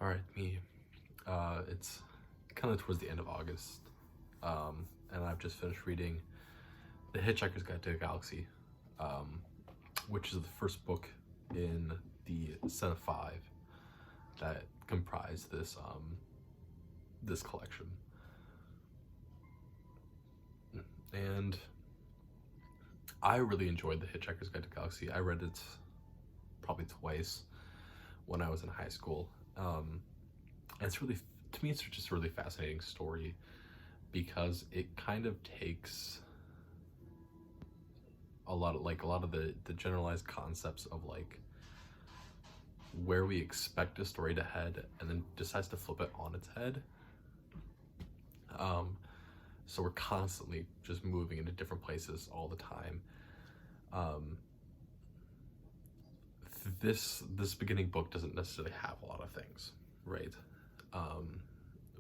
All right, me. It's kind of towards the end of August, and I've just finished reading The Hitchhiker's Guide to the Galaxy, um, which is the first book in the set of five that comprise this collection. And I really enjoyed The Hitchhiker's Guide to the Galaxy. I read it probably twice when I was in high school. And it's really, to me, it's just a really fascinating story because it kind of takes a lot of the generalized concepts of like where we expect a story to head and then decides to flip it on its head. So we're constantly just moving into different places all the time. This beginning book doesn't necessarily have a lot of things, right?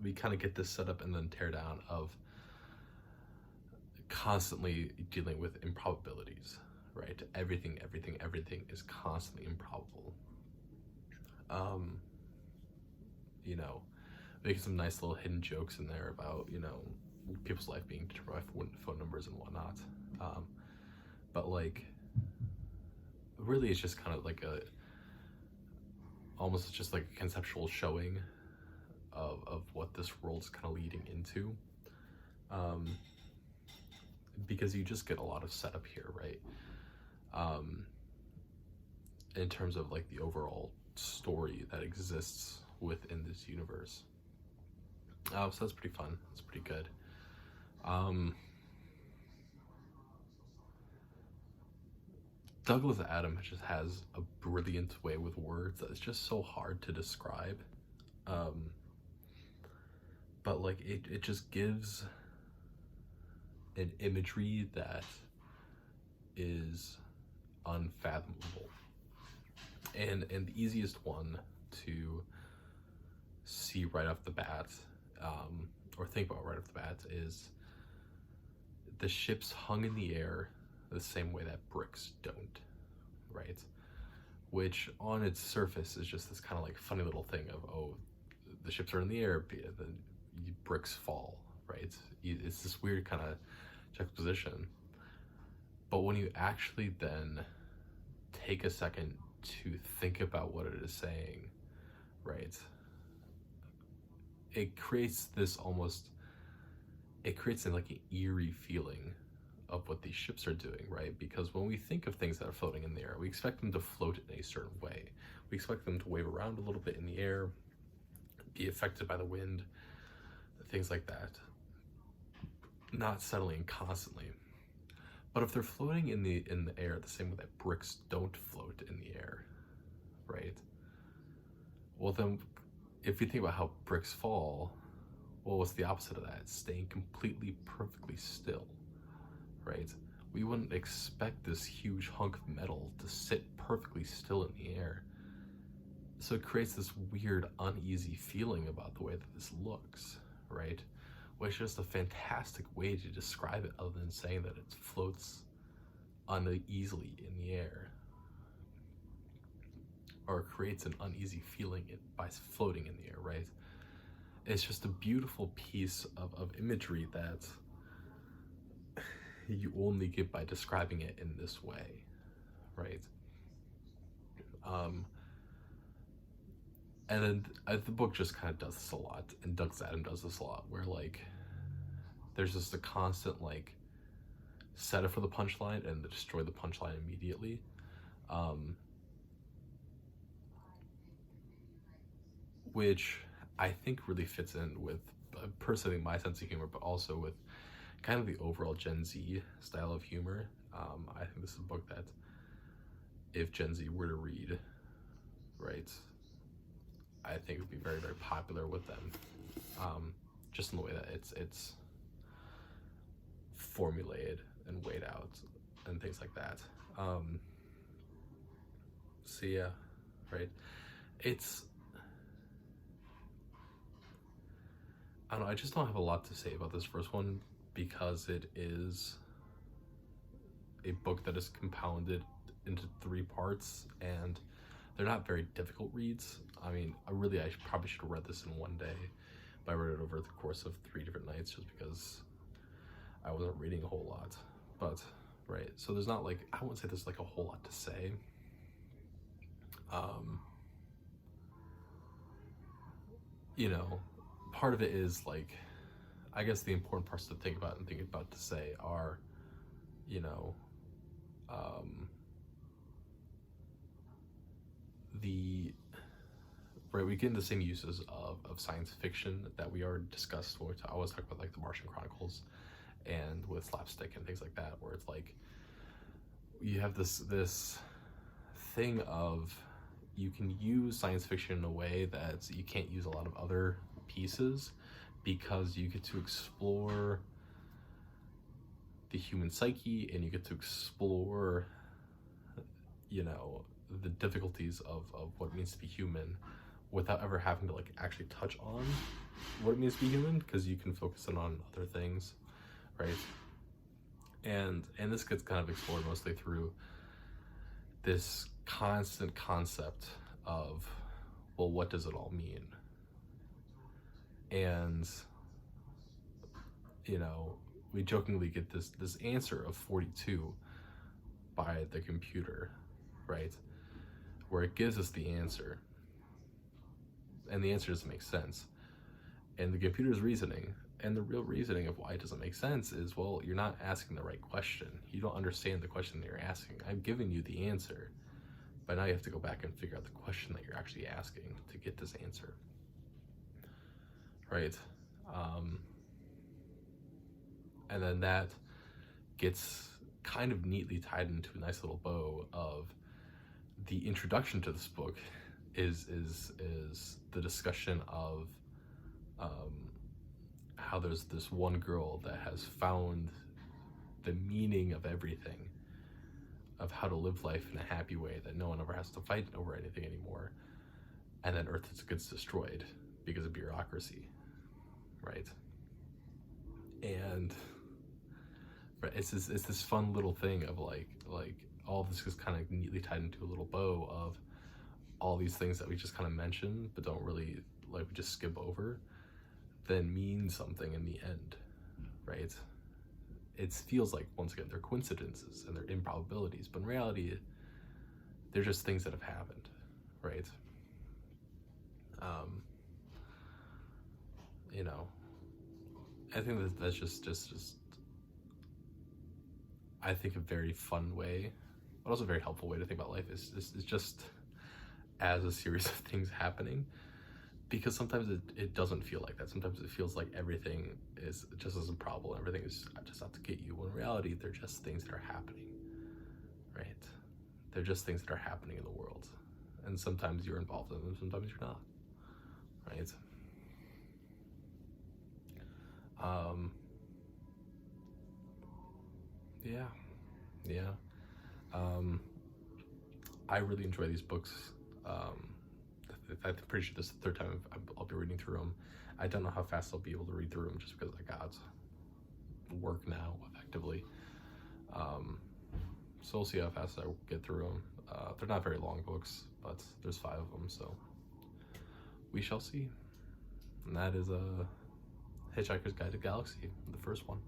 We kind of get this setup and then tear down of constantly dealing with improbabilities, right? Everything is constantly improbable. You know, making some nice little hidden jokes in there about, people's life being determined by phone numbers and whatnot. But like, really, it's just kind of like almost just like a conceptual showing of what this world's kind of leading into. Because you just get a lot of setup here, right? In terms of like the overall story that exists within this universe. So that's pretty fun. That's pretty good. Douglas Adams just has a brilliant way with words that is just so hard to describe. But like it just gives an imagery that is unfathomable. And the easiest one to see right off the bat, or think about right off the bat, is the ships hung in the air the same way that bricks don't, right? Which on its surface is just this kind of like funny little thing of, oh, the ships are in the air, the bricks fall, right? It's this weird kind of juxtaposition. But when you actually then take a second to think about what it is saying, right? It creates like an eerie feeling of what these ships are doing, right? Because when we think of things that are floating in the air, we expect them to float in a certain way. We expect them to wave around a little bit in the air, be affected by the wind, things like that, not settling constantly. But if they're floating in the air the same way that bricks don't float in the air, right? Well, then if you think about how bricks fall, well, what's the opposite of that? It's staying completely perfectly still, right? We wouldn't expect this huge hunk of metal to sit perfectly still in the air. So it creates this weird uneasy feeling about the way that this looks, right? Which is just a fantastic way to describe it, other than saying that it floats uneasily in the air, or creates an uneasy feeling by floating in the air, right? It's just a beautiful piece of imagery that you only get by describing it in this way, right? And then the book just kind of does this a lot, and Douglas Adams does this a lot, where like there's just a constant like setup for the punchline and destroy the punchline immediately. Which I think really fits in with personally my sense of humor, but also with kind of the overall Gen Z style of humor. I think this is a book that if Gen Z were to read, right, I think it would be very, very popular with them. Just in the way that it's formulated and weighed out and things like that. So yeah, right. I don't know, I just don't have a lot to say about this first one because it is a book that is compounded into 3 parts, and they're not very difficult reads. I mean, probably should have read this in one day, but I read it over the course of 3 different nights just because I wasn't reading a whole lot. But, right, so there's not like, I wouldn't say there's like a whole lot to say. You know, part of it is like, I guess the important parts to think about and think about to say are, you know, we get into the same uses of science fiction that we already discussed when I always talk about like the Martian Chronicles and with slapstick and things like that, where it's like you have this thing of, you can use science fiction in a way that you can't use a lot of other pieces, because you get to explore the human psyche and you get to explore, you know, the difficulties of what it means to be human without ever having to like actually touch on what it means to be human, because you can focus in on other things, right? And this gets kind of explored mostly through this constant concept of, well, what does it all mean? And, you know, we jokingly get this answer of 42 by the computer, right? Where it gives us the answer, and the answer doesn't make sense. And the computer's reasoning, and the real reasoning of why it doesn't make sense is, well, you're not asking the right question. You don't understand the question that you're asking. I've given you the answer, but now you have to go back and figure out the question that you're actually asking to get this answer, right? And then that gets kind of neatly tied into a nice little bow of the introduction to this book is the discussion of how there's this one girl that has found the meaning of everything, of how to live life in a happy way, that no one ever has to fight over anything anymore, and then Earth gets destroyed because of bureaucracy, right? And it's this fun little thing of like all this is kind of neatly tied into a little bow of all these things that we just kind of mention but don't really, like, we just skip over, then mean something in the end, right? It feels like, once again, they're coincidences and they're improbabilities, but in reality they're just things that have happened, right? You know, I think that's just I think a very fun way, but also a very helpful way to think about life is just as a series of things happening, because sometimes it doesn't feel like that. Sometimes it feels like everything is just as a problem, everything is just out to get you, when in reality they're just things that are happening, right? They're just things that are happening in the world, and sometimes you're involved in them, sometimes you're not, right? Yeah. I really enjoy these books. I'm pretty sure this is the third time I'll be reading through them. I don't know how fast I'll be able to read through them, just because I got work now, effectively. So we'll see how fast I get through them. They're not very long books, but there's 5 of them, so we shall see. And that is Hitchhiker's Guide to the Galaxy, the first one.